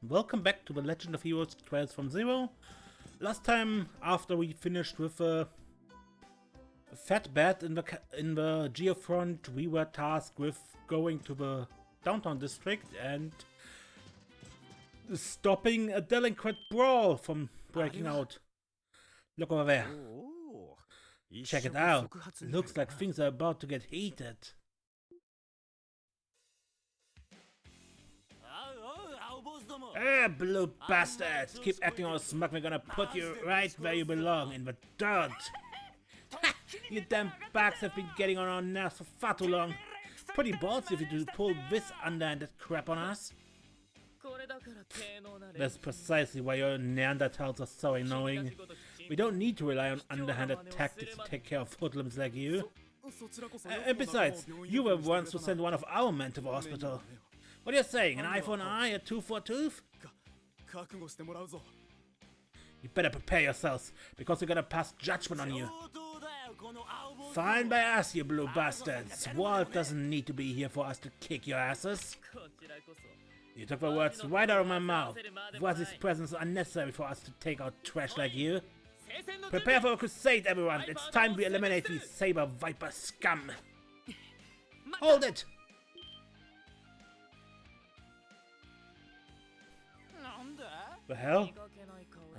Welcome back to the Legend of Heroes Trials from Zero. Last time, after we finished with a fat bat in the Geofront, we were tasked with going to the downtown district and stopping a delinquent brawl from breaking out. Look over there. Check it out. Looks like things are about to get heated. Blue bastards! Keep acting all smug, we're gonna put you right where you belong, in the dirt! Ha! You damn bugs have been getting on our nerves for far too long. Pretty ballsy of you to pull this underhanded crap on us. That's precisely why your Neanderthals are so annoying. We don't need to rely on underhanded tactics to take care of hoodlums like you. And besides, you were once to send one of our men to the hospital. What are you saying? An eye for an eye, a tooth for a tooth? You better prepare yourselves, because we're gonna pass judgment on you. Fine by us, you blue bastards. Walt doesn't need to be here for us to kick your asses. You took the words right out of my mouth. Voice's presence is unnecessary for us to take out trash like you. Prepare for a crusade, everyone. It's time we eliminate these saber viper scum. Hold it! The hell?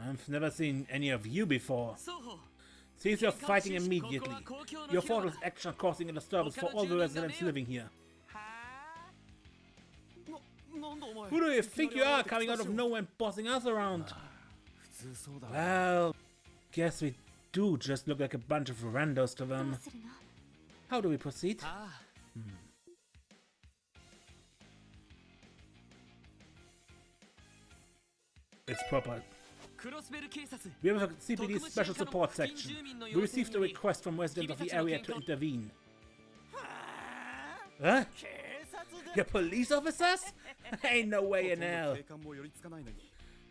I've never seen any of you before. Cease your fighting immediately. Your thoughtless action are causing a disturbance for all the residents living here. Who do you think you are, coming out of nowhere and bossing us around? Well, guess we do just look like a bunch of randos to them. How do we proceed? It's proper. We have a CPD special support section. We received a request from residents of the area to intervene. Huh? You're police officers? Ain't no way in hell.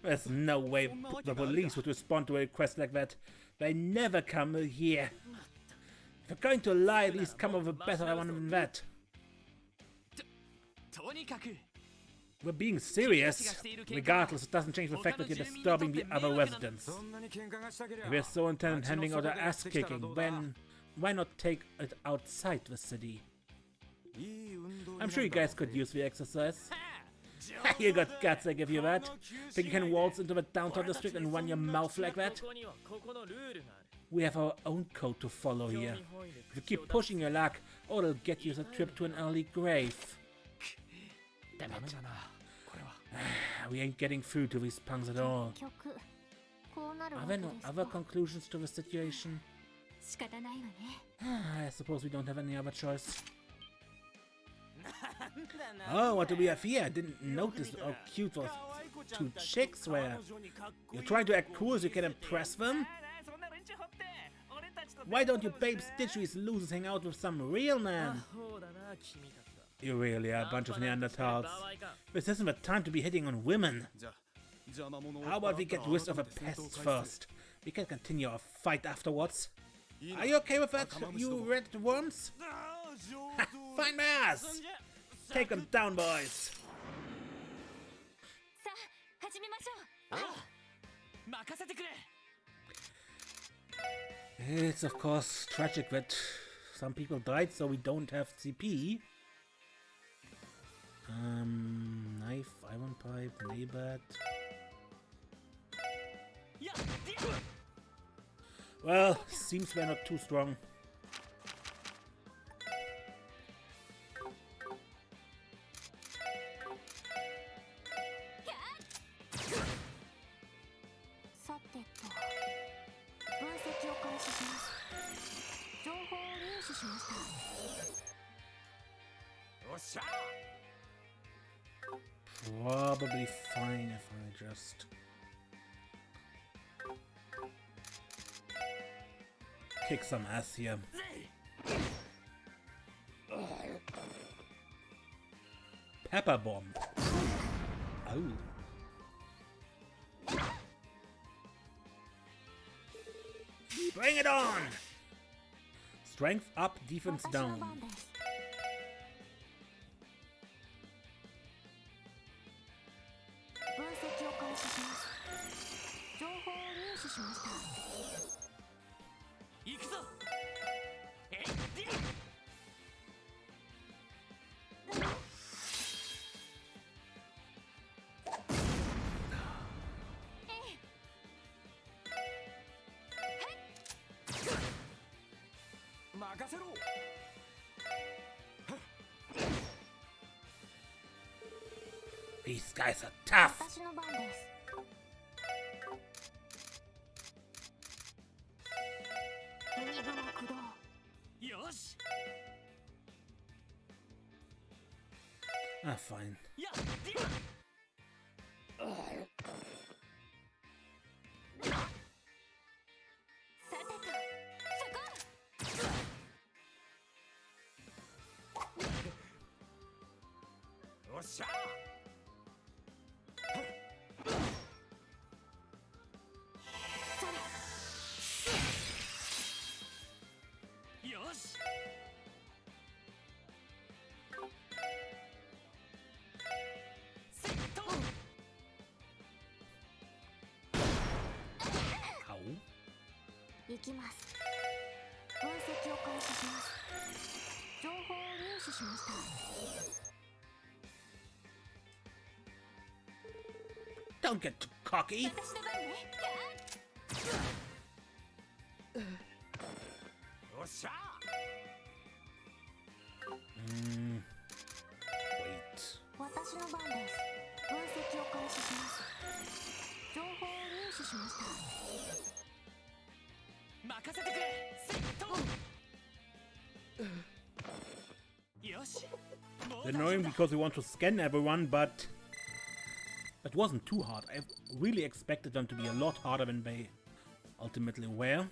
There's no way the police would respond to a request like that. They never come here. If you're going to lie, at least come over better one than that. We're being serious. Regardless, it doesn't change the fact that you're disturbing the other residents. If we're so intent on handing out our ass kicking, then why not take it outside the city? I'm sure you guys could use the exercise. You got guts, I give you that. Think you can waltz into the downtown district and run your mouth like that? We have our own code to follow here. If you keep pushing your luck, all it'll get you is a trip to an early grave. Damn it. We ain't getting through to these punks at all. Are there no other conclusions to the situation? I suppose we don't have any other choice. Oh, what do we have here? I didn't notice how cute those two chicks were. You're trying to act cool so you can impress them? Why don't you babes ditch these losers, hang out with some real man? You really are a bunch of Neanderthals. This isn't the time to be hitting on women. How about we get rid of the pests first? We can continue our fight afterwards. Are you okay with that, you red worms? Fine my ass! Take them down, boys! It's of course tragic that some people died, so we don't have CP. Knife, iron pipe, neighbor. Well, seems we're not too strong. Probably fine if I just kick some ass here. Pepper bomb. Oh. Bring it on! Strength up, defense down. These guys are tough. Ah, fine. Don't get too cocky. They're annoying because we want to scan everyone, but it wasn't too hard. I really expected them to be a lot harder than they ultimately were.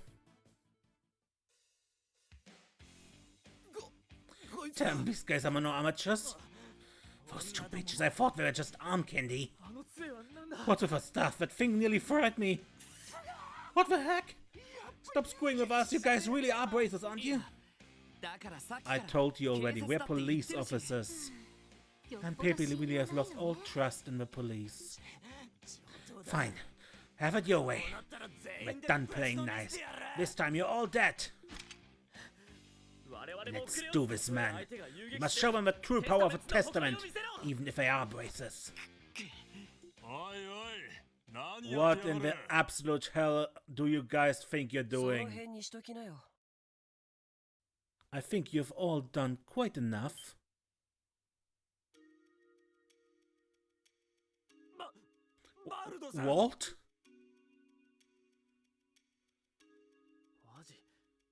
Damn, these guys are no amateurs. Those two bitches, I thought they were just arm candy. What with her stuff? That thing nearly fried me. What the heck? Stop screwing with us, you guys really are bracers, aren't you? I told you already, we're police officers. And Pepe really has lost all trust in the police. Fine, have it your way. We're done playing nice. This time you're all dead. Let's do this, man. We must show them the true power of a testament, even if they are bracers. What in the absolute hell do you guys think you're doing? I think you've all done quite enough. Walt?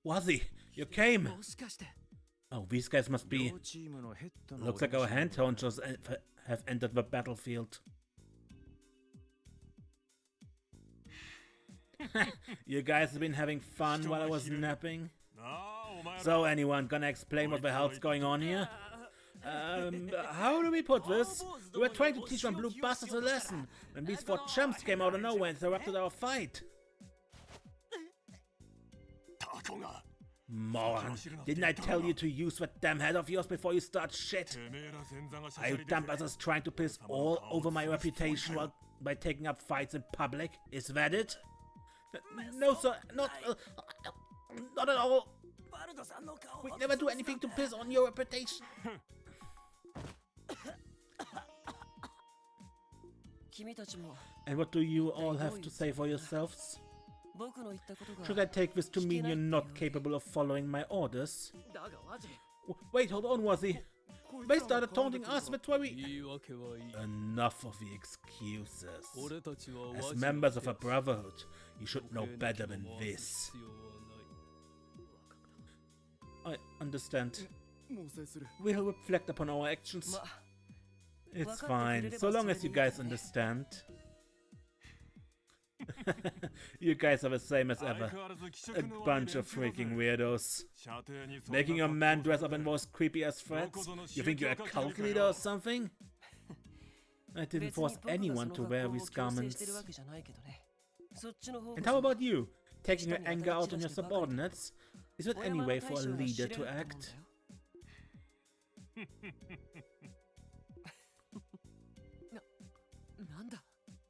Wazzy, you came! Oh, these guys must be... Looks like our hand hunters have entered the battlefield. You guys have been having fun while I was napping? So anyone gonna explain what the hell's going on here? How do we put this? We were trying to teach one blue bastards a lesson, when these four chumps came out of nowhere and interrupted our fight. Moron, didn't I tell you to use that damn head of yours before you start shit? Are you dumb bastards trying to piss all over my reputation by taking up fights in public? Is that it? No sir, not at all. We never do anything to piss on your reputation. And what do you all have to say for yourselves? Should I take this to mean you're not capable of following my orders? Wait, hold on, Wazzy. They started taunting us, that's why we... Enough of the excuses. As members of a brotherhood, you should know better than this. I understand. We'll reflect upon our actions. It's fine, so long as you guys understand. You guys are the same as ever. A bunch of freaking weirdos. Making your man dress up in those creepy ass threats? You think you're a cult leader or something? I didn't force anyone to wear these garments. And how about you? Taking your anger out on your subordinates? Is that any way for a leader to act?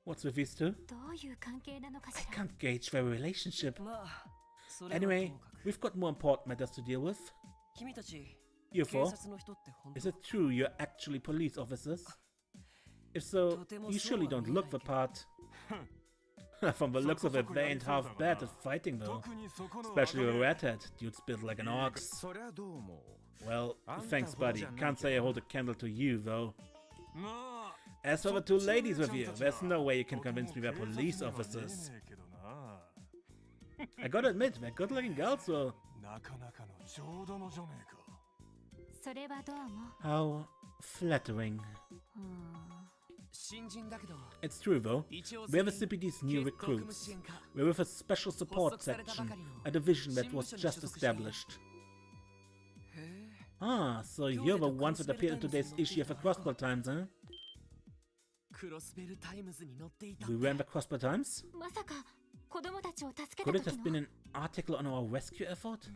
What's with these two? I can't gauge their relationship. Anyway, we've got more important matters to deal with. You four, is it true you're actually police officers? If so, you surely don't look the part. From the looks of it, they ain't half bad at fighting though. Especially a redhead, dude's built like an ox. Well, thanks buddy, can't say I hold a candle to you though. As for the two ladies with you, there's no way you can convince me they're police officers. I gotta admit, they're good looking girls though. How flattering. It's true though, we're the CPD's new recruits. We're with a special support section, a division that was just established. Ah, so you're the ones that appeared in today's issue of the Crossbell Times, huh? We ran the Crossbell Times? Could it have been an article on our rescue effort?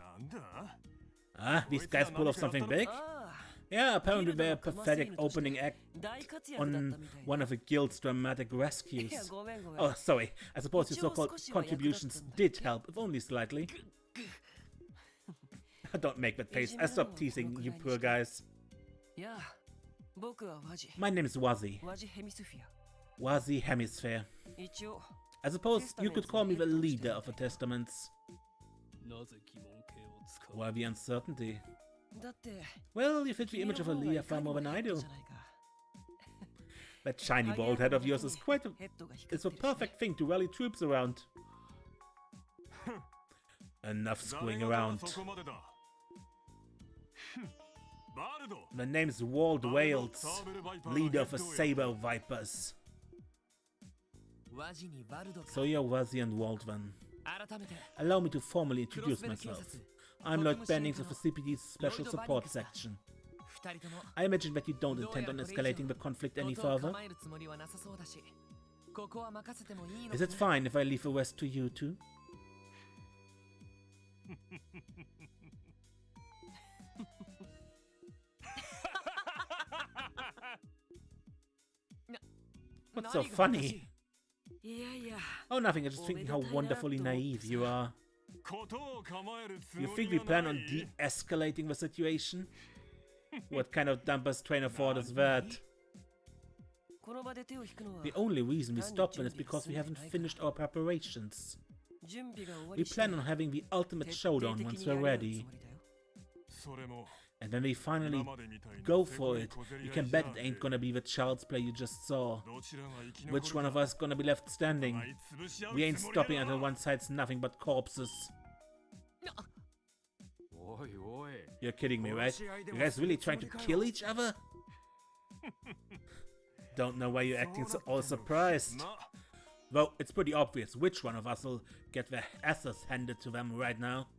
Ah, these guys pull off something big? Yeah, apparently they're a pathetic opening act on one of the guild's dramatic rescues. Oh, sorry, I suppose your so-called contributions did help, if only slightly. Don't make that face, I stopped teasing you poor guys. My name is Wazi. Wazi Hemisphere. I suppose you could call me the leader of the Testaments. Why the uncertainty? Well, you fit the image of a leader far more than I do. That shiny bald head of yours is it's a perfect thing to rally troops around. Enough screwing around. The name's Walled Wales, leader of the Saber Vipers. So you're Wazi and Waldman. Allow me to formally introduce myself. I'm Lloyd Bennings of the CPD's Special Support Section. I imagine that you don't intend on escalating the conflict any further. Is it fine if I leave the rest to you two? What's so funny? Oh, nothing, I'm just thinking how wonderfully naive you are. You think we plan on de-escalating the situation? What kind of dumpers train of thought is that? The only reason we stopped them is because we haven't finished our preparations. We plan on having the ultimate showdown once we're ready. And when we finally go for it, you can bet it ain't gonna be the child's play you just saw. Which one of us gonna be left standing? We ain't stopping until one side's nothing but corpses. You're kidding me, right? You guys really trying to kill each other? Don't know why you're acting so all surprised. Though it's pretty obvious which one of us will get their asses handed to them right now.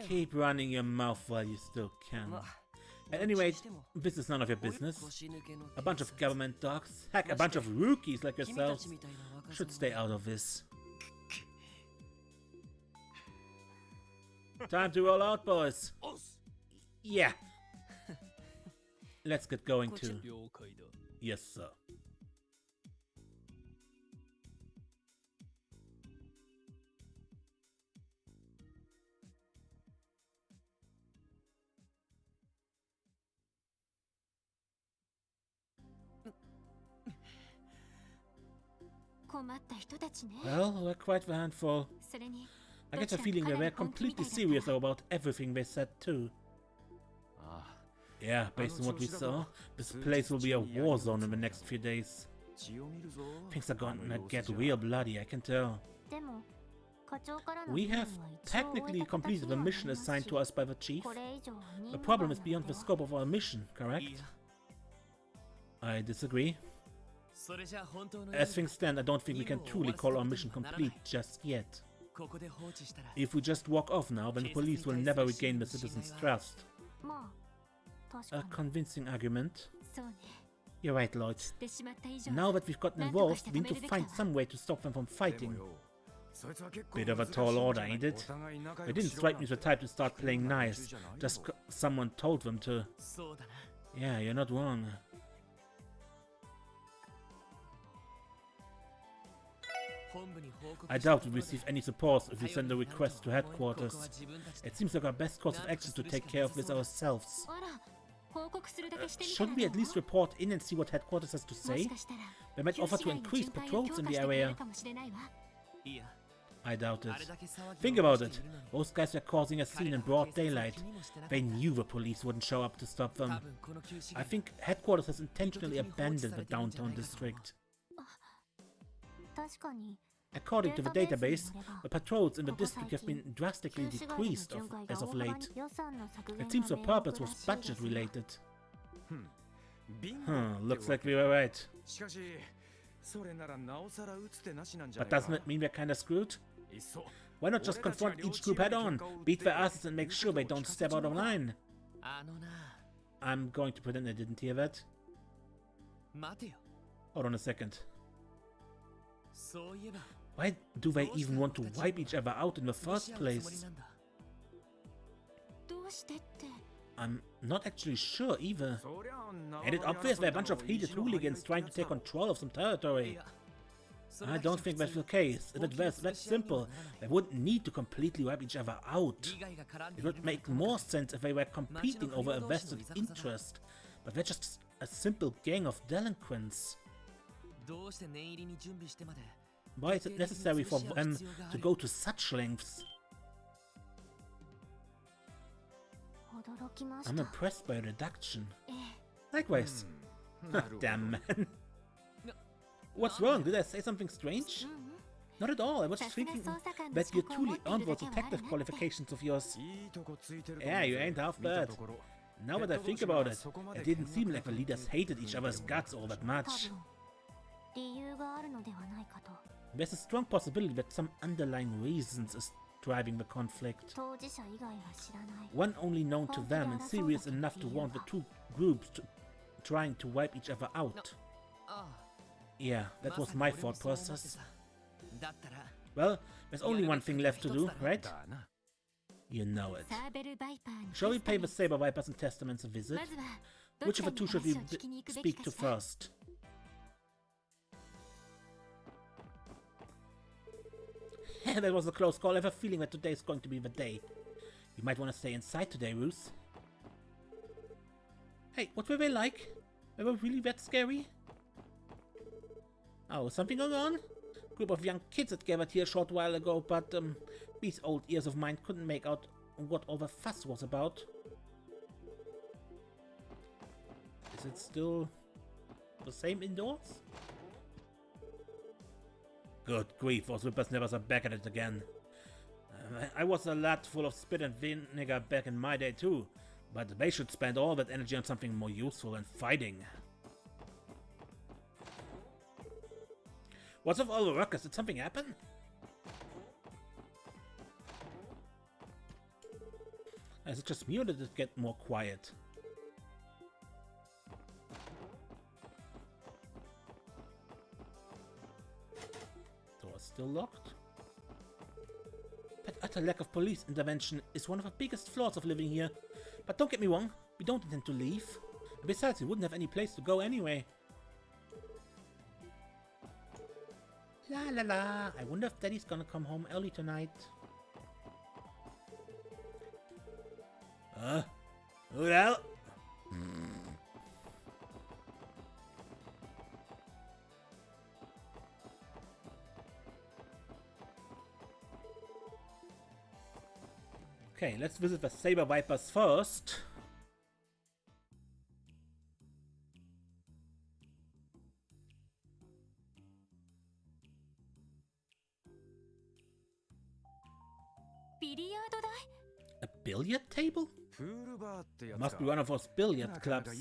Keep running your mouth while you still can. At any rate, this is none of your business. A bunch of government dogs, heck, a bunch of rookies like yourselves, should stay out of this. Time to roll out, boys. Yeah. Let's get going too. Yes, sir. Well, we're quite a handful. I get a feeling that they're completely serious about everything they said too. Yeah, based on what we saw, this place will be a war zone in the next few days. Things are gonna get real bloody, I can tell. We have technically completed the mission assigned to us by the chief. The problem is beyond the scope of our mission, correct? I disagree. As things stand, I don't think we can truly call our mission complete just yet. If we just walk off now, then the police will never regain the citizens' trust. A convincing argument. You're right, Lloyd. Now that we've gotten involved, we need to find some way to stop them from fighting. Bit of a tall order, ain't it? They didn't strike me as the type to start playing nice, just someone told them to. Yeah, you're not wrong. I doubt we receive any support if we send a request to headquarters. It seems like our best course of action is to take care of this ourselves. Shouldn't we at least report in and see what headquarters has to say? They might offer to increase patrols in the area. I doubt it. Think about it. Those guys were causing a scene in broad daylight. They knew the police wouldn't show up to stop them. I think headquarters has intentionally abandoned the downtown district. According to the database, the patrols in the district have been drastically decreased as of late. It seems the purpose was budget related. Looks like we were right. But doesn't it mean we're kinda screwed? Why not just confront each group head on, beat their asses and make sure they don't step out of line? I'm going to pretend I didn't hear that. Hold on a second. Why do they even want to wipe each other out in the first place? I'm not actually sure either. Ain't it obvious they're a bunch of heated hooligans trying to take control of some territory? I don't think that's the case. If it was that simple, they wouldn't need to completely wipe each other out. It would make more sense if they were competing over a vested interest. But they're just a simple gang of delinquents. Why is it necessary for them to go to such lengths? I'm impressed by your deduction. Likewise. Damn, man. What's wrong? Did I say something strange? Not at all. I was just thinking that you truly earned those detective qualifications of yours. Yeah, you ain't half bad. Now that I think about it, it didn't seem like the leaders hated each other's guts all that much. There's a strong possibility that some underlying reasons is driving the conflict. One only known to them and serious enough to warrant the two groups trying to wipe each other out. Yeah, that was my thought process. Well, there's only one thing left to do, right? You know it. Shall we pay the Saber Vipers and Testaments a visit? Which of the two should we speak to first? That was a close call. I have a feeling that today is going to be the day. You might want to stay inside today, Ruth. Hey, what were they like? They were really that scary? Oh, something going on? A group of young kids had gathered here a short while ago, but these old ears of mine couldn't make out what all the fuss was about. Is it still the same indoors? Good grief, those whippers never are back at it again. I was a lad full of spit and vinegar back in my day too, but they should spend all that energy on something more useful than fighting. What's with all the ruckus? Did something happen? Is it just me or did it get more quiet? Door's still locked. That utter lack of police intervention is one of the biggest flaws of living here. But don't get me wrong, we don't intend to leave. Besides, we wouldn't have any place to go anyway. La la la, I wonder if Daddy's gonna come home early tonight. Who the hell? Okay, let's visit the Saber Vipers first. A billiard table? Must be one of those billiard clubs.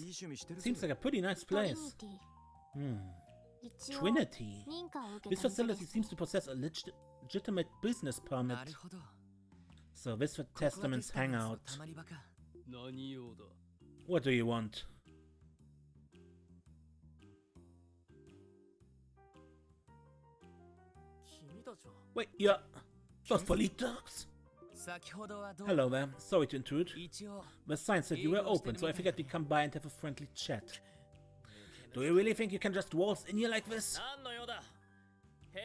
Seems like a pretty nice place. Trinity. This facility seems to possess a legitimate business permit. So this for Testament's hangout. What do you want? Wait, you're those police dogs? Hello there, sorry to intrude. The sign said you were open, so I figured we'd come by and have a friendly chat. Do you really think you can just waltz in here like this?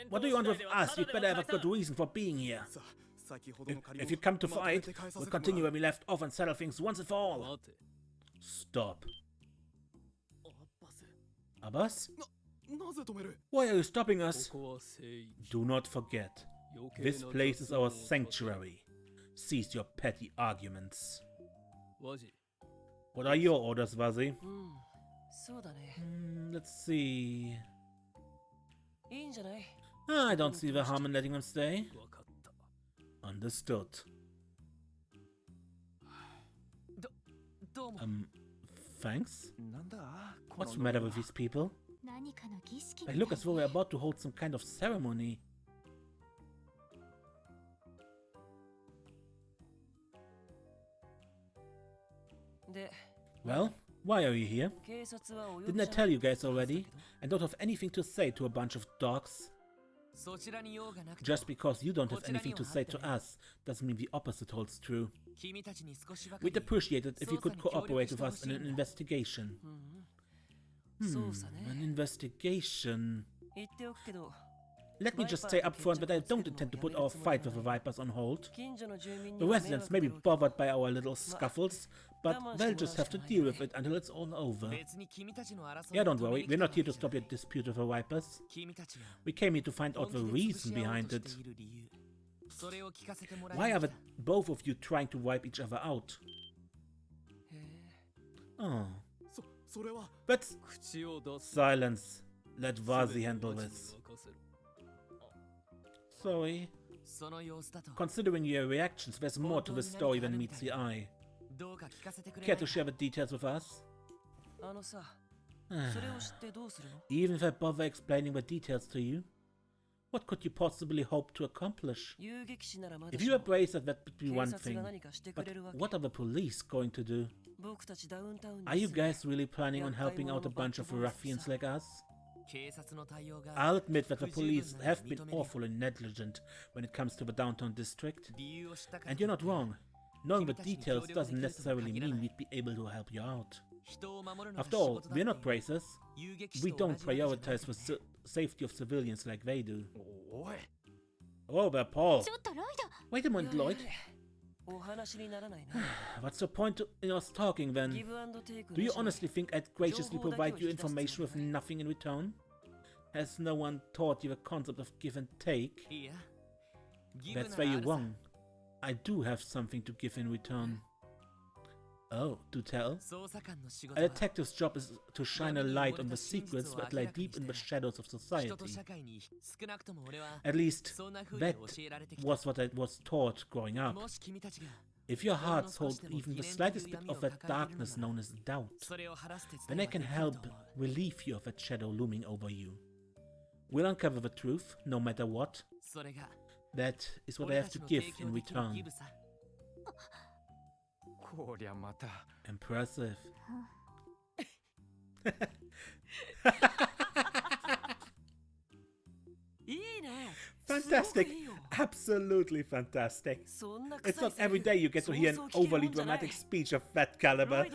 What do you want with us? You'd better have a good reason for being here. If you come to fight, we'll continue where we left off and settle things once and for all. Stop. Abbas? Why are you stopping us? Do not forget, this place is our sanctuary. Cease your petty arguments. What are your orders, Vazi? Let's see. I don't see the harm in letting them stay. Understood. Thanks? What's the matter with these people? They look as though we're about to hold some kind of ceremony. Well, why are you here? Didn't I tell you guys already? I don't have anything to say to a bunch of dogs. Just because you don't have anything to say to us doesn't mean the opposite holds true. We'd appreciate it if you could cooperate with us in an investigation. An investigation. Let me just say up front that I don't intend to put our fight with the Vipers on hold. The residents may be bothered by our little scuffles, but they'll just have to deal with it until it's all over. Yeah, don't worry, we're not here to stop your dispute with the Vipers. We came here to find out the reason behind it. Why are both of you trying to wipe each other out? Oh. But silence. Let Vazi handle this. Sorry. Considering your reactions, there's more to the story than meets the eye. Care to share the details with us? Even if I bother explaining the details to you, what could you possibly hope to accomplish? If you embrace it, that would be one thing, but what are the police going to do? Are you guys really planning on helping out a bunch of ruffians like us? I'll admit that the police have been awfully negligent when it comes to the downtown district. And you're not wrong. Knowing the details doesn't necessarily mean we'd be able to help you out. After all, we're not bracers. We don't prioritize the safety of civilians like they do. Oh, there, Paul. Wait a minute, Lloyd. What's the point in us talking then? Do you honestly think I'd graciously provide you information with nothing in return? Has no one taught you the concept of give and take? That's where you're wrong. I do have something to give in return. Oh, do tell? A detective's job is to shine a light on the secrets that lie deep in the shadows of society. At least, that was what I was taught growing up. If your hearts hold even the slightest bit of that darkness known as doubt, then I can help relieve you of that shadow looming over you. We'll uncover the truth, no matter what. That is what I have to give in return. Impressive. Fantastic. Absolutely fantastic. It's not every day you get to hear an overly dramatic speech of that caliber.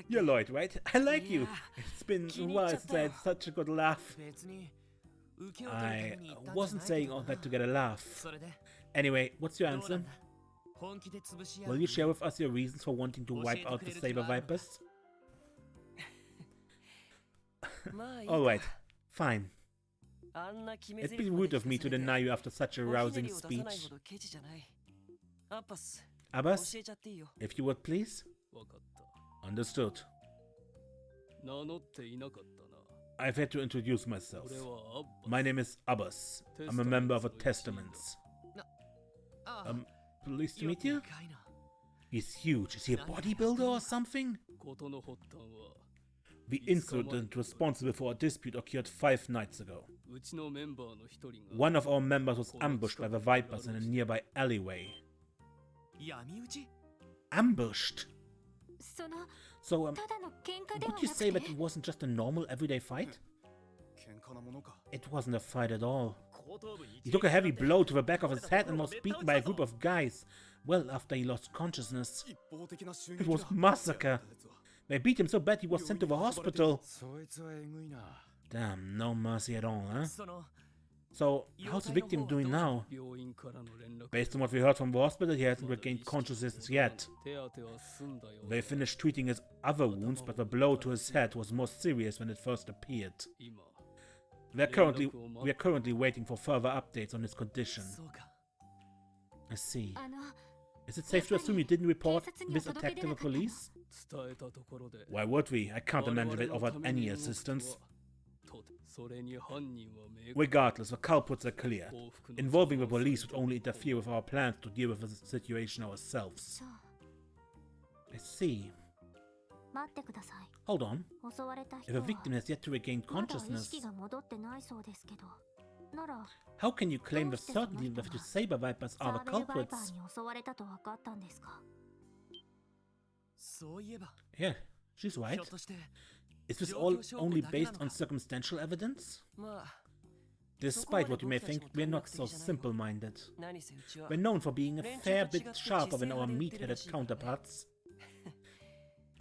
You're Lloyd, right? I like you. It's been a while since I had such a good laugh. I wasn't saying all that to get a laugh. Anyway, what's your answer? Will you share with us your reasons for wanting to wipe out the Saber Vipers? Alright, fine. It'd be rude of me to deny you after such a rousing speech. Abbas, if you would please? Understood. I've had to introduce myself. My name is Abbas. I'm a member of the Testaments. Pleased to meet you? He's huge. Is he a bodybuilder or something? The incident responsible for a dispute occurred 5 nights ago. One of our members was ambushed by the Vipers in a nearby alleyway. Ambushed? So, would you say that it wasn't just a normal everyday fight? It wasn't a fight at all. He took a heavy blow to the back of his head and was beaten by a group of guys, well after he lost consciousness. It was massacre. They beat him so bad he was sent to the hospital. Damn, no mercy at all, huh? So, how's the victim doing now? Based on what we heard from the hospital, he hasn't regained consciousness yet. They finished treating his other wounds, but the blow to his head was more serious when it first appeared. We are currently waiting for further updates on his condition. I see. Is it safe to assume you didn't report this attack to the police? Why would we? I can't imagine they offered any assistance. Regardless, the culprits are clear. Involving the police would only interfere with our plans to deal with the situation ourselves. I see. Hold on. If a victim has yet to regain consciousness, how can you claim with certainty that the Saber Vipers are the culprits? Yeah, she's right. Is this all only based on circumstantial evidence? Despite what you may think, we're not so simple-minded. We're known for being a fair bit sharper than our meat-headed counterparts.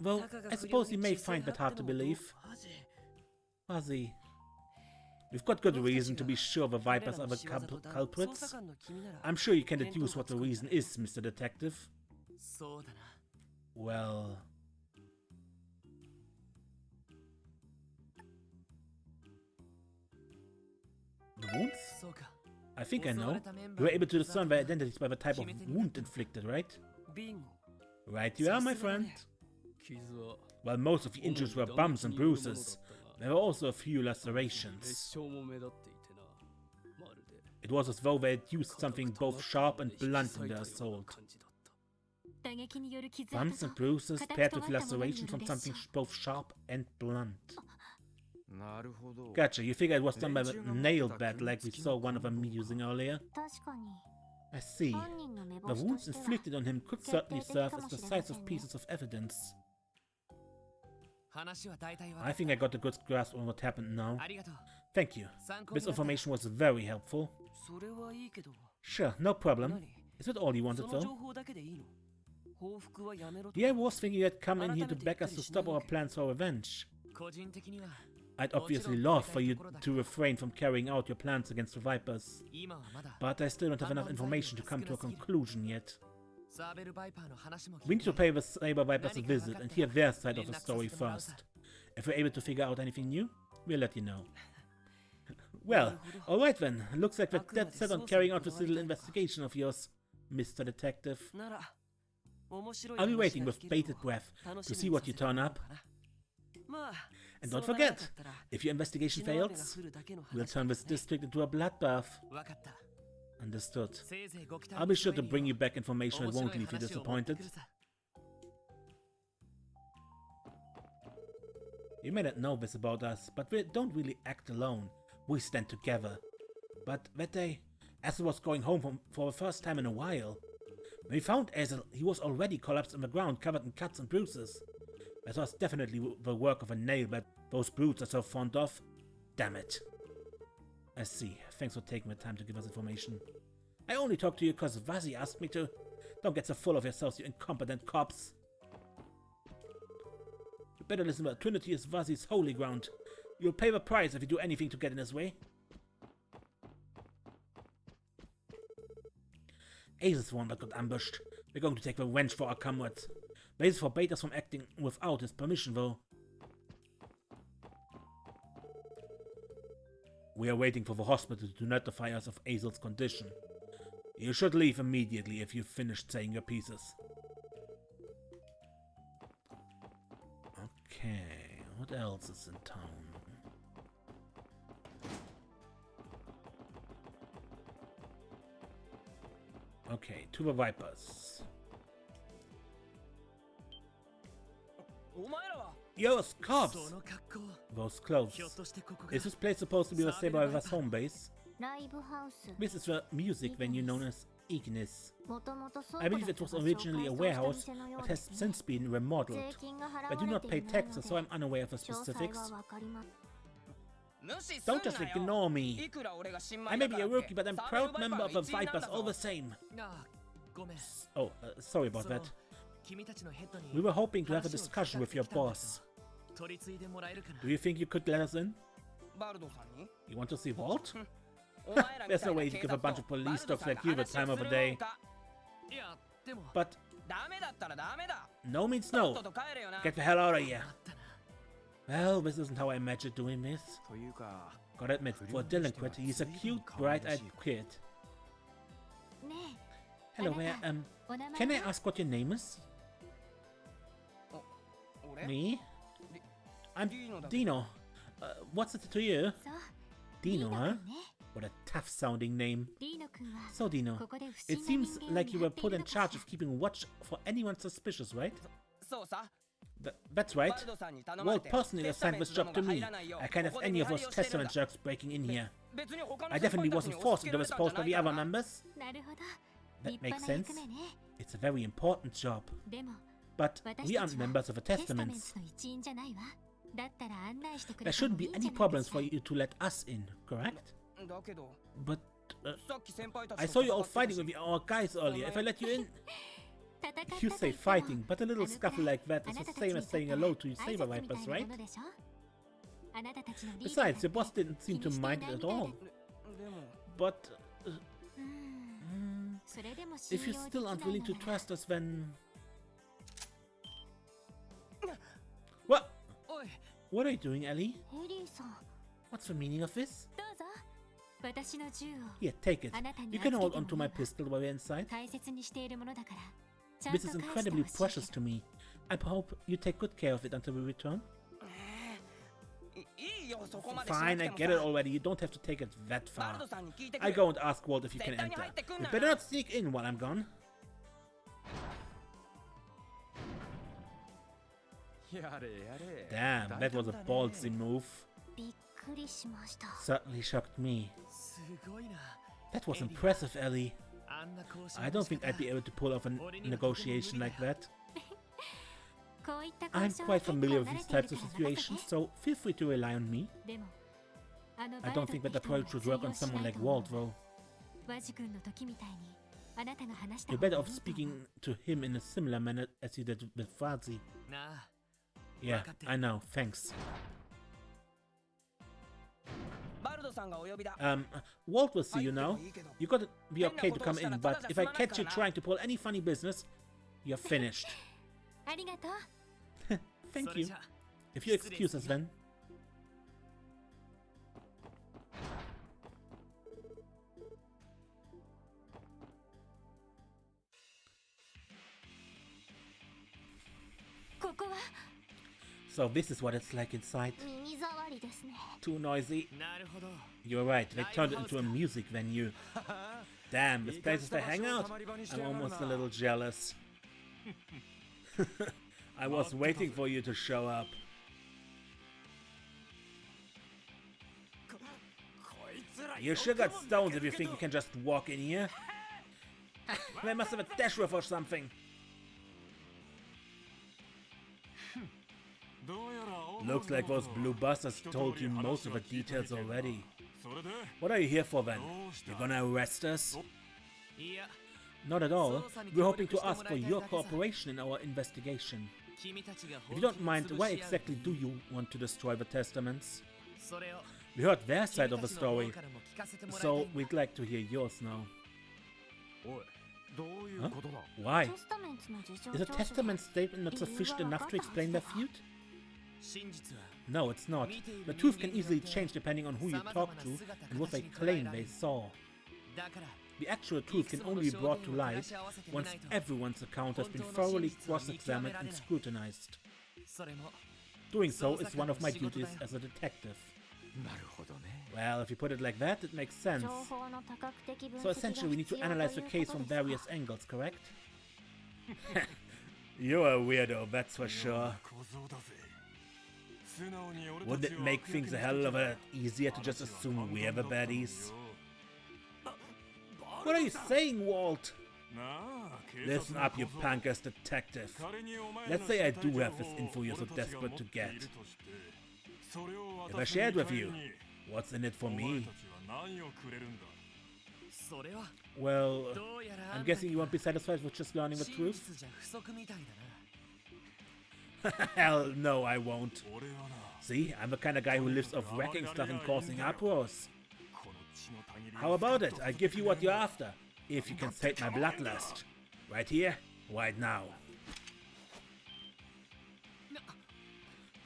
Though, I suppose you may find that hard to believe. Fuzzy. We've got good reason to be sure the Vipers are the culprits. I'm sure you can deduce what the reason is, Mr. Detective. Well... The wounds? I think I know. You were able to discern their identities by the type of wound inflicted, right? Right you are, my friend. While most of the injuries were bumps and bruises, there were also a few lacerations. It was as though they had used something both sharp and blunt in their assault. Bumps and bruises paired with lacerations from something both sharp and blunt. Gotcha, you figure it was done by the nail bat like we saw one of them using earlier? I see. The wounds inflicted on him could certainly serve as decisive pieces of evidence. I think I got a good grasp on what happened now. Thank you. This information was very helpful. Sure, no problem. Is that all you wanted though? Yeah, I was thinking you had come in here to beg us to stop our plans for revenge. I'd obviously love for you to refrain from carrying out your plans against the Vipers, but I still don't have enough information to come to a conclusion yet. We need to pay the Saber Vipers a visit and hear their side of the story first. If we're able to figure out anything new, we'll let you know. Well, alright then, looks like we're dead set on carrying out this little investigation of yours, Mr. Detective. I'll be waiting with bated breath to see what you turn up. And don't forget, if your investigation fails, we'll turn this district into a bloodbath. Understood. I'll be sure to bring you back information that won't leave you disappointed. You may not know this about us, but we don't really act alone. We stand together. But that day, Azel was going home for the first time in a while. When we found Azel, he was already collapsed on the ground, covered in cuts and bruises. That was definitely the work of a nail that those brutes are so fond of. Damn it. I see. Thanks for taking the time to give us information. I only talked to you because Vazzy asked me to. Don't get so full of yourselves, you incompetent cops. You better listen, well, Trinity is Vazzy's holy ground. You'll pay the price if you do anything to get in his way. Azel's the one that got ambushed. We're going to take revenge for our comrades. Basis forbade us from acting without his permission, though. We are waiting for the hospital to notify us of Azel's condition. You should leave immediately if you've finished saying your pieces. Okay, what else is in town? Okay, to the Vipers. Yo's cops! Those clothes. Is this place supposed to be the Saber Vipers' home base? This is the music venue known as Ignis. I believe it was originally a warehouse, but has since been remodeled. I do not pay taxes, so I'm unaware of the specifics. Don't just ignore me. I may be a rookie, but I'm a proud member of the Vipers all the same. Oh, sorry about that. We were hoping to have a discussion with your boss. Do you think you could let us in? You want to see Walt? There's no way to give a bunch of police dogs like you the time of the day. But no means no. Get the hell out of here. Well, this isn't how I imagined doing this. Gotta admit, for a delinquent, he's a cute, bright-eyed kid. Hello there, can I ask what your name is? Me? I'm Dino. What's it to you? Dino, huh? What a tough-sounding name. So, Dino, it seems like you were put in charge of keeping watch for anyone suspicious, right? That's right. Lloyd personally assigned this job to me. I can't have any of those testament jerks breaking in here. I definitely wasn't forced into this post by the other members. That makes sense. It's a very important job. But we aren't members of the testaments. There shouldn't be any problems for you to let us in, correct? But I saw you all fighting with our guys earlier. If I let you in... You say fighting, but a little scuffle like that is the same as saying hello to your saber vipers, right? Besides, your boss didn't seem to mind it at all. But... if you still aren't willing to trust us, then... What? What are you doing, Ellie? What's the meaning of this? Here, take it. You can hold onto my pistol while we're inside. This is incredibly precious to me. I hope you take good care of it until we return. Fine, I get it already. You don't have to take it that far. I go and ask Walt if you can enter. You better not sneak in while I'm gone. Damn, that was a ballsy move. Certainly shocked me. That was impressive, Ellie. I don't think I'd be able to pull off a negotiation like that. I'm quite familiar with these types of situations, so feel free to rely on me. I don't think that approach would work on someone like Walt, though. You're better off speaking to him in a similar manner as you did with Fazi. Yeah, I know, thanks. Walt will see you now. You gotta be okay to come in, but if I catch you trying to pull any funny business, you're finished. Thank you. If you excuse us then. So this is what it's like inside. Too noisy. You're right, they turned it into a music venue. Damn, this place is the hangout? I'm almost a little jealous. I was waiting for you to show up. You sure got stoned if you think you can just walk in here. They must have a dash roof or something. Looks like those blue bastards told you most of the details already. What are you here for then? You're gonna arrest us? Not at all. We're hoping to ask for your cooperation in our investigation. If you don't mind, why exactly do you want to destroy the testaments? We heard their side of the story, so we'd like to hear yours now. Huh? Why? Is a testament statement not sufficient enough to explain their feud? No, it's not. The truth can easily change depending on who you talk to and what they claim they saw. The actual truth can only be brought to light once everyone's account has been thoroughly cross-examined and scrutinized. Doing so is one of my duties as a detective. Well, if you put it like that, it makes sense. So essentially we need to analyze the case from various angles, correct? You're a weirdo, that's for sure. Wouldn't it make things a hell of a lot easier to just assume we're the baddies? What are you saying, Walt? Listen up, you punk-ass detective. Let's say I do have this info you're so desperate to get. If I share it with you, what's in it for me? Well, I'm guessing you won't be satisfied with just learning the truth? Hell no, I won't. See, I'm the kind of guy who lives off wrecking stuff and causing uproars. How about it? I give you what you're after, if you can sate my bloodlust. Right here, right now.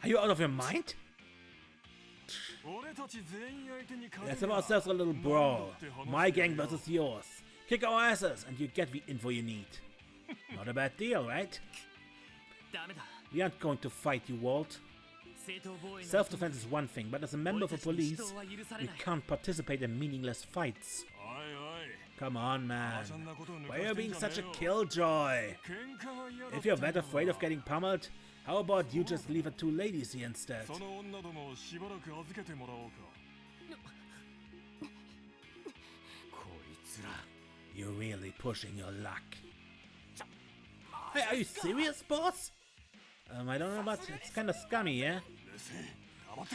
Are you out of your mind? Let's have ourselves a little brawl. My gang versus yours. Kick our asses and you get the info you need. Not a bad deal, right? We aren't going to fight you, Walt. Self-defense is one thing, but as a member of the police, we can't participate in meaningless fights. Come on, man. Why are you being such a killjoy? If you're that afraid of getting pummeled, how about you just leave the two ladies here instead? You're really pushing your luck. Hey, are you serious, boss? I don't know, but it's kinda scummy, yeah?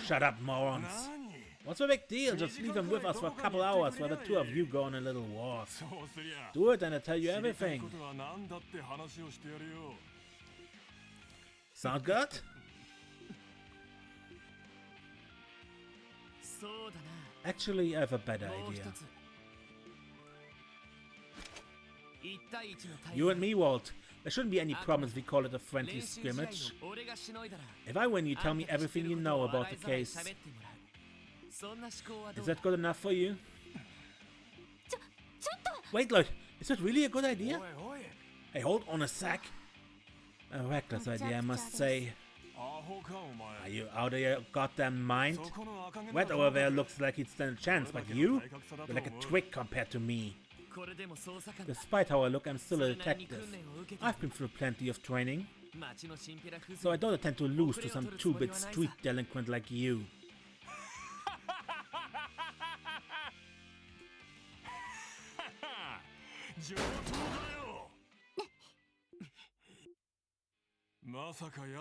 Shut up, morons. What's the big deal? Just leave him with us for a couple hours while the two of you go on a little walk. Do it and I'll tell you everything. Sound good? Actually, I have a better idea. You and me, Walt. There shouldn't be any problem if we call it a friendly scrimmage. If I win, you tell me everything you know about the case. Is that good enough for you? Wait, Lloyd, is that really a good idea? Hey, hold on a sec. A reckless idea, I must say. Are you out of your goddamn mind? Red over there looks like he'd stand a chance, but you're like a twig compared to me. Despite how I look, I'm still a detective. I've been through plenty of training, so I don't intend to lose to some two-bit street delinquent like you.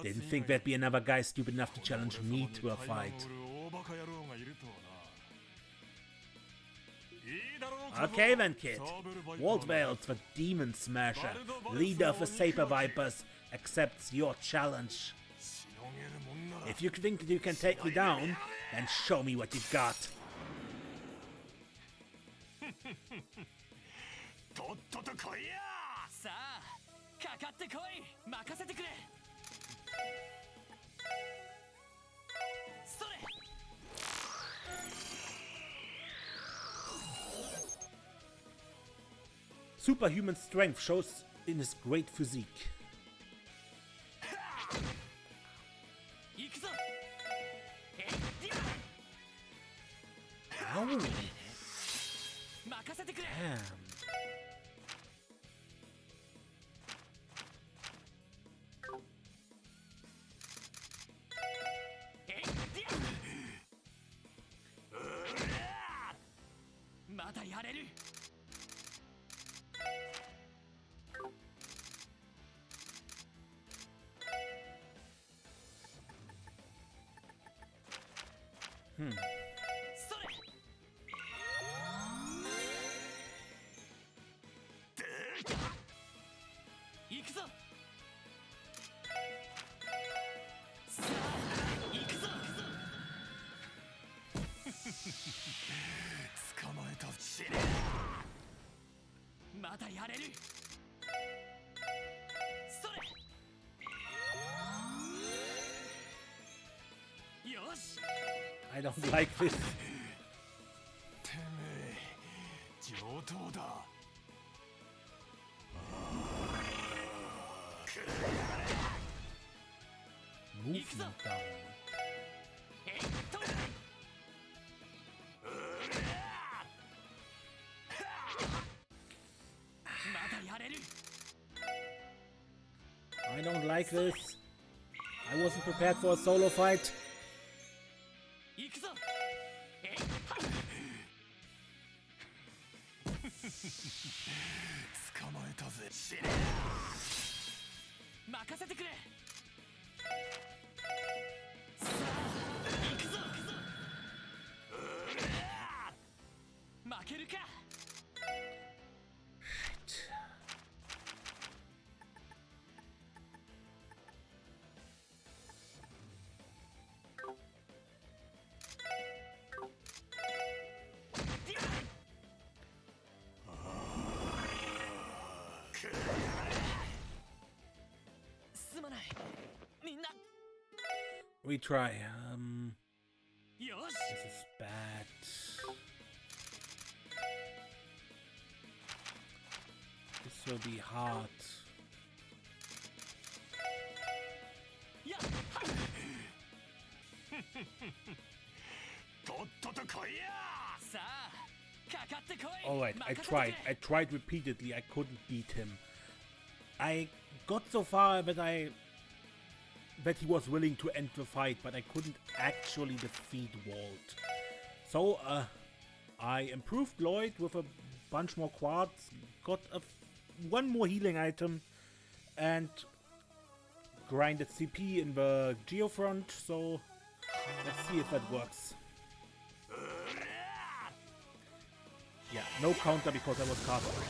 Didn't think there'd be another guy stupid enough to challenge me to a fight. Okay then, kid. Walt Vales, the Demon Smasher, leader of the Saber Vipers, accepts your challenge. If you think you can take me down, then show me what you got. Superhuman strength shows in his great physique. Ow. Damn. I don't like this. Movement down. I don't like this. I wasn't prepared for a solo fight. Retry. This is bad. This will be hard. Alright, I tried repeatedly. I couldn't beat him. I got so far that he was willing to end the fight, but I couldn't actually defeat Walt. So, I improved Lloyd with a bunch more quartz, got one more healing item, and grinded CP in the Geofront, so let's see if that works. Yeah, no counter because I was casting.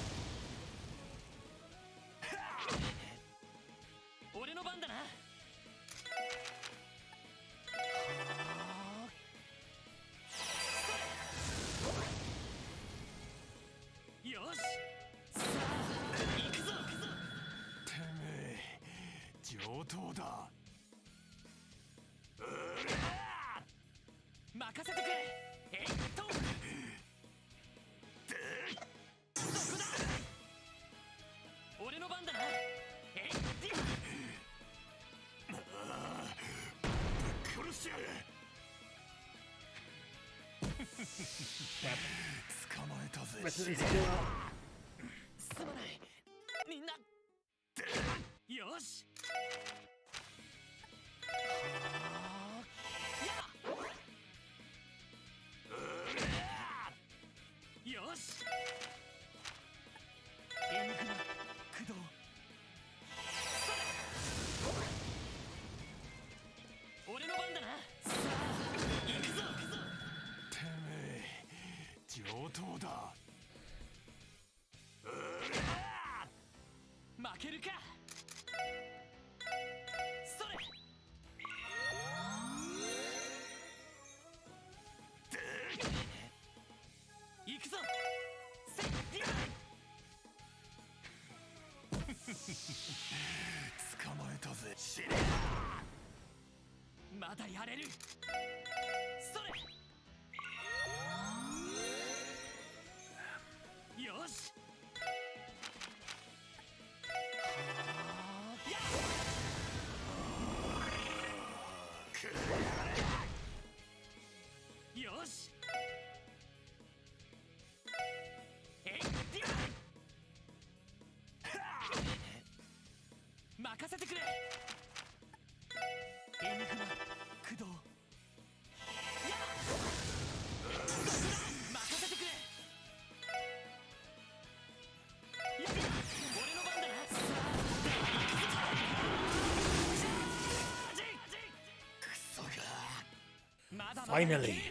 Finally!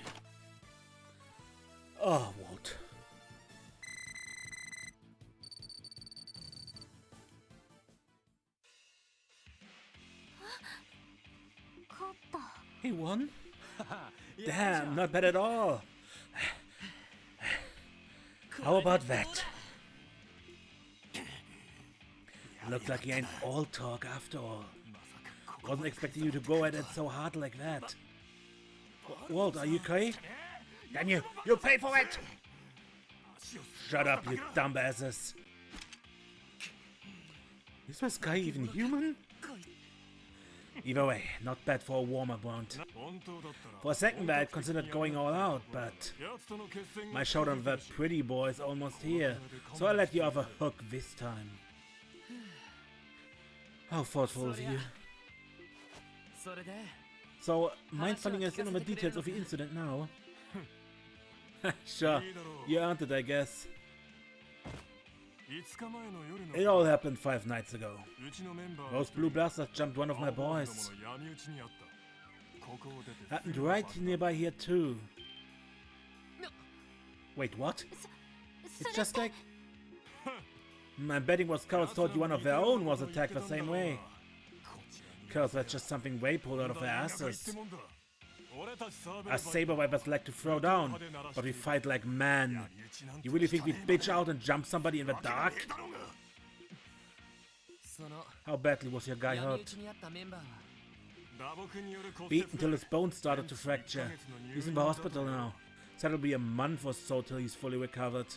Oh, Walt. He won? Damn, not bad at all. How about that? Looks like he ain't all talk after all. Wasn't expecting you to go at it so hard like that. Walt, are you okay? Then you pay for it! Shut up, you dumbasses. Is this guy even human? Either way, not bad for a warm-up round. For a second there, I considered going all out, but my showdown with that pretty boy is almost here, so I'll let you off a hook this time. How thoughtful of you. So, mind-funding us in on the details of the incident now. Sure, you earned it, I guess. It all happened 5 nights ago. Those blue blasters jumped one of my boys. Happened right nearby here too. Wait, what? It's just like... I'm betting was scouts thought you one of their own was attacked the same way. Cause that's just something they pulled out of their asses. Us saber vipers like to throw down, but we fight like men. You really think we'd bitch out and jump somebody in the dark? How badly was your guy hurt? Beaten till his bones started to fracture. He's in the hospital now. Said it'll be a month or so till he's fully recovered.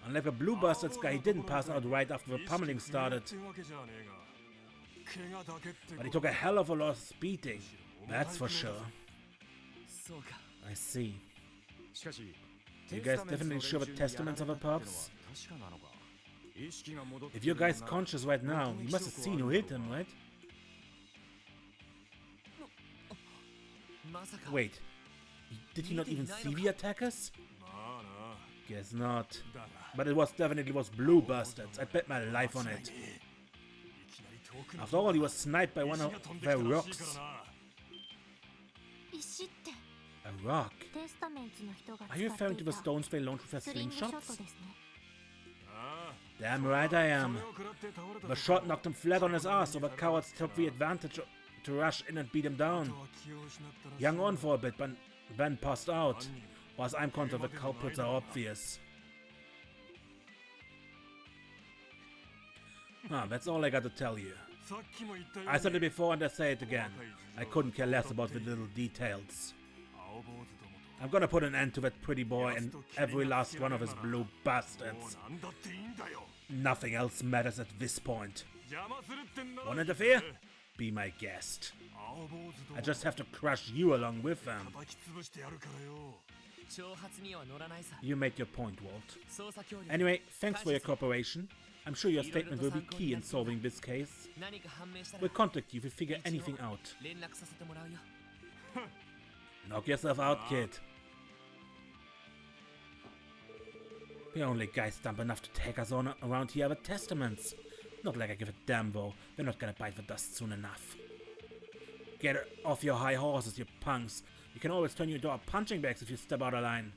Unlike the Blue Bastards guy, he didn't pass out right after the pummeling started. But he took a hell of a lot of beating. That's for sure. I see. You guys definitely sure the testaments of the pups? If your guy's conscious right now, he must have seen who hit him, right? Wait, did he not even see the attackers? Guess not. But it definitely was Blue Bastards. I bet my life on it. After all, he was sniped by one of their rocks. A rock? Are you referring to the stones they launched with their slingshots? Damn right I am. The shot knocked him flat on his ass, so the cowards took the advantage to rush in and beat him down. He hung on for a bit, but then passed out. Or as I'm concerned, the culprits are obvious. That's all I got to tell you. I said it before and I say it again. I couldn't care less about the little details. I'm gonna put an end to that pretty boy and every last one of his blue bastards. Nothing else matters at this point. Wanna interfere? Be my guest. I just have to crush you along with them. You made your point, Walt. Anyway, thanks for your cooperation. I'm sure your statement will be key in solving this case. We'll contact you if we figure anything out. Knock yourself out, kid. We're only guys dumb enough to take us on around here with testaments. Not like I give a damn though. They're not gonna bite the dust soon enough. Get off your high horses, you punks. You can always turn you into our punching bags if you step out of line.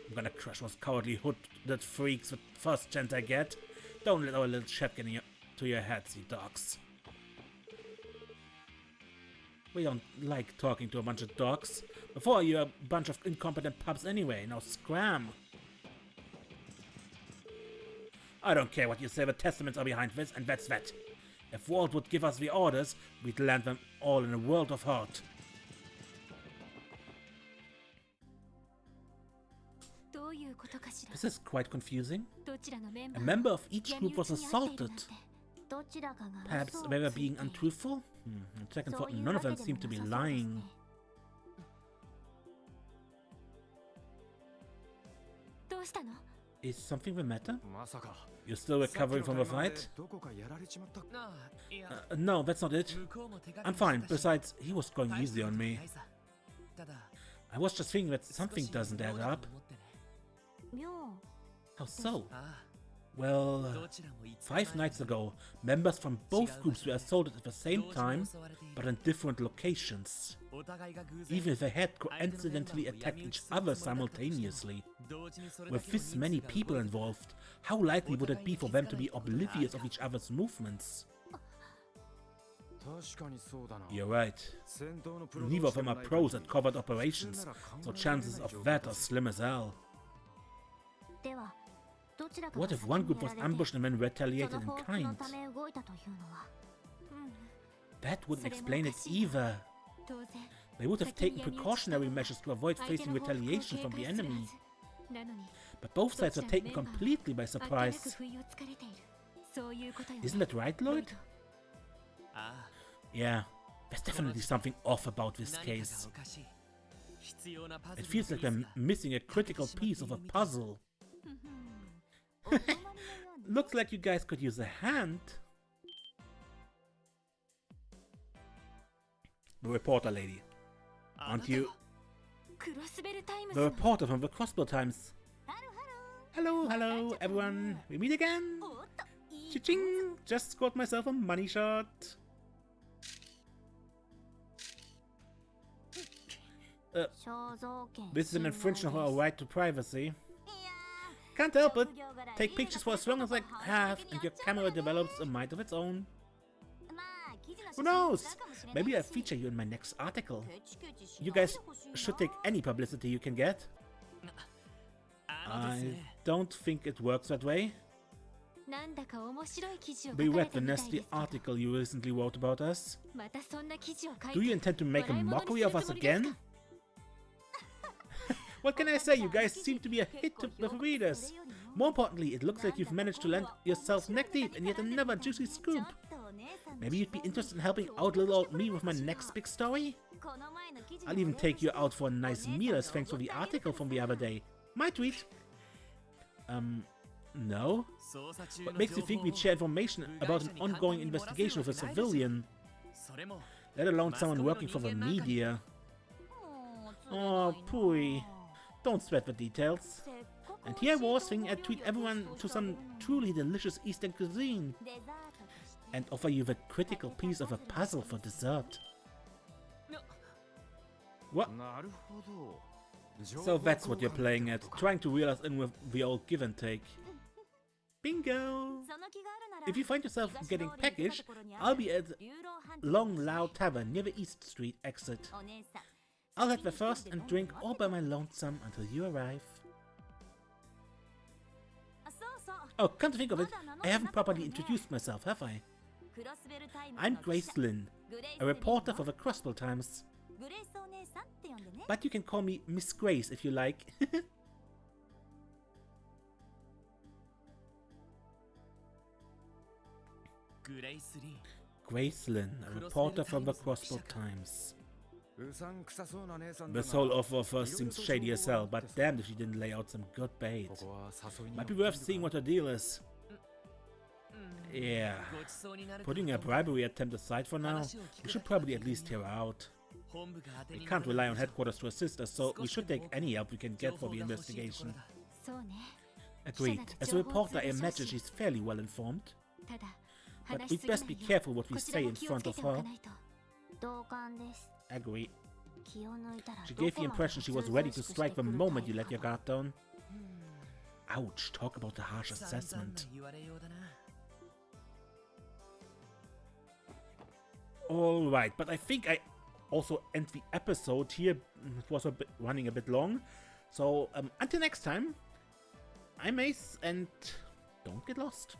I'm gonna crush those cowardly hooded freaks the first chance I get. Don't let our little chap get to your heads, you dogs. We don't like talking to a bunch of dogs. Before you're a bunch of incompetent pups anyway. Now scram. I don't care what you say, the testaments are behind this, and that's that. If Walt would give us the orders, we'd land them all in a world of hurt. This is quite confusing. A member of each group was assaulted. Perhaps they were being untruthful? On second thought, none of them seem to be lying. Is something the matter? You're still recovering from the fight? No, that's not it. I'm fine. Besides, he was going easy on me. I was just thinking that something doesn't add up. How so? Well, 5 nights ago, members from both groups were assaulted at the same time, but in different locations. Even if they had coincidentally attacked each other simultaneously. With this many people involved, how likely would it be for them to be oblivious of each other's movements? You're right. Neither of them are pros at covert operations, so chances of that are slim as hell. What if one group was ambushed and then retaliated in kind? That wouldn't explain it either. They would have taken precautionary measures to avoid facing retaliation from the enemy. But both sides were taken completely by surprise. Isn't that right, Lloyd? Yeah, there's definitely something off about this case. It feels like we're missing a critical piece of a puzzle. Looks like you guys could use a hand. The reporter lady. Aren't you? The reporter from the Crossbow Times. Hello, hello, everyone. We meet again. Cha-ching! Just scored myself a money shot. This is an infringement of our right to privacy. Can't help it. Take pictures for as long as I have, and your camera develops a mind of its own. Who knows? Maybe I'll feature you in my next article. You guys should take any publicity you can get. don't think it works that way. We read the nasty article you recently wrote about us. Do you intend to make a mockery of us again? What can I say? You guys seem to be a hit with readers. More importantly, it looks like you've managed to land yourself neck deep in yet another juicy scoop. Maybe you'd be interested in helping out little old me with my next big story? I'll even take you out for a nice meal as thanks for the article from the other day. My tweet. No? What makes you think we'd share information about an ongoing investigation of a civilian? Let alone someone working for the media. Oh, pooey. Don't sweat the details. And here I was thinking I'd treat everyone to some truly delicious Eastern cuisine. And offer you the critical piece of a puzzle for dessert. What? So that's what you're playing at, trying to reel us in with the old give and take. Bingo! If you find yourself getting peckish, I'll be at Long Lao Tavern near the East Street exit. I'll head there first and drink all by my lonesome until you arrive. Oh, come to think of it, I haven't properly introduced myself, have I? I'm Grace Lynn, a reporter for the Crossbell Times. But you can call me Miss Grace if you like. Grace Lynn, a reporter from the Crossbell Times. This whole offer of hers seems shady as hell, but damned if she didn't lay out some good bait. Might be worth seeing what her deal is. Yeah. Putting a bribery attempt aside for now, we should probably at least hear her out. We can't rely on headquarters to assist us, so we should take any help we can get for the investigation. Agreed. As a reporter, I imagine she's fairly well informed. But we'd best be careful what we say in front of her. Agree. She gave the impression she was ready to strike the moment you let your guard down. Ouch, talk about a harsh assessment. Alright, but I think I also end the episode here. It was running a bit long. So until next time, I'm Ace and don't get lost.